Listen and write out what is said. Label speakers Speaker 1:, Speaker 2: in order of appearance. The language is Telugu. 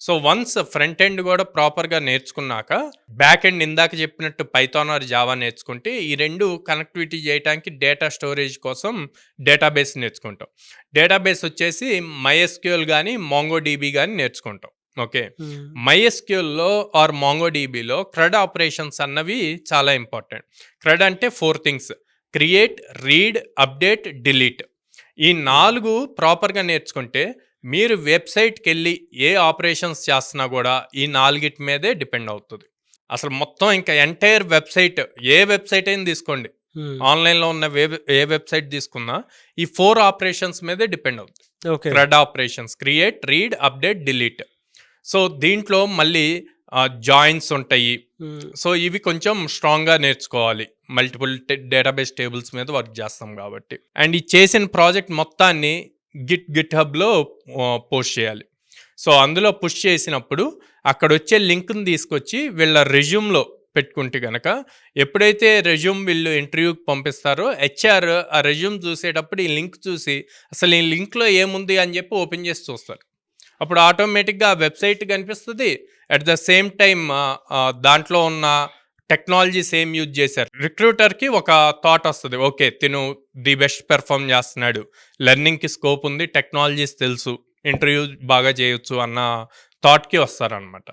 Speaker 1: సో, వన్స్ ఫ్రంట్ ఎండ్ గూడా ప్రాపర్‌గా నేర్చుకున్నాక, బ్యాక్ ఎండ్ ఇందాక చెప్పినట్టు పైథాన్ ఆర్ జావా నేర్చుకుంటే, ఈ 2 కనెక్టివిటీ జేయటానికి డేటా స్టోరేజ్ కోసం డేటాబేస్ నేర్చుకుంటాం. డేటాబేస్ వచ్చేసి మైఎస్‌క్యూఎల్ గాని, మోంగోడీబీ గాని నేర్చుకుంటాం. ఓకే.
Speaker 2: హ్మ్.
Speaker 1: మైఎస్‌క్యూఎల్‌లో ఆర్ మోంగోడీబీలో క్రడ్ ఆపరేషన్స్ అన్నవి చాలా ఇంపార్టెంట్. క్రడ్ అంటే 4 things. Create, read, update, delete. ఈ
Speaker 2: హ్మ్.
Speaker 1: 4 ప్రాపర్‌గా నేర్చుకుంటే మీరు వెబ్‌సైట్‌కెళ్ళి ఏ ఆపరేషన్స్ చేస్తున్నా గూడా ఈ 4 మీదే డిపెండ్ అవుతది. అసలు మొత్తం ఇంకా ఎంటైర్ వెబ్‌సైట్ ఏ వెబ్‌సైట్ అయినా తీసుకోండి.
Speaker 2: హ్మ్.
Speaker 1: ఆన్‌లైన్‌లో ఉన్న ఏ వెబ్‌సైట్ తీసుకున్నా ఈ 4 ఆపరేషన్స్ మీదే డిపెండ్ అవుద్ది.
Speaker 2: Okay.
Speaker 1: CRUD operations create, read, update, delete. So, దీంట్లో మళ్ళీ జాయిన్స్ ఉంటాయి.
Speaker 2: హ్మ్.
Speaker 1: సో, ఇవి కొంచెం స్ట్రాంగ్‌గా నేర్చుకోవాలి. మల్టిపుల్ డేటాబేస్ టేబుల్స్ మీద వర్క్ చేస్తాం కాబట్టి. అండ్ ఈ చేసిన ప్రాజెక్ట్ మొత్తాన్ని గిట్ హబ్‌లో పోస్ట్ చేయాలి. సో, అందులో పుష్ చేసినప్పుడు అక్కడొచ్చే లింక్‌ని తీసుకొచ్చి వీళ్ళ రెజ్యూమ్‌లో పెట్టుకుంటే గనక ఎప్పుడైతే రెజ్యూమ్ వీళ్ళు ఇంటర్వ్యూకి పంపిస్తారో హెచ్ఆర్ ఆ రెజ్యూమ్ చూసేటప్పుడు ఈ లింక్ చూసి అసలు ఈ లింక్‌లో ఏముంది అని చెప్పి ఓపెన్ చేసి చూస్తారు. అప్పుడు ఆటోమేటిక్‌గా ఆ వెబ్‌సైట్ కనిపిస్తది. అట్ ద సేమ్ టైమ్ దాంట్లో ఉన్న టెక్నాలజీస్ ఏం యూజ్ చేశారు. రిక్రూటర్‌కి ఒక థాట్ వస్తది. ఓకే. తిను ది బెస్ట్ పెర్ఫార్మ్ చేస్తున్నాడు. లెర్నింగ్‌కి స్కోప్ ఉంది. టెక్నాలజీస్ తెలుసు. ఇంటర్వ్యూ బాగా చేయొచ్చు అన్న థాట్‌కి వస్తారనమాట.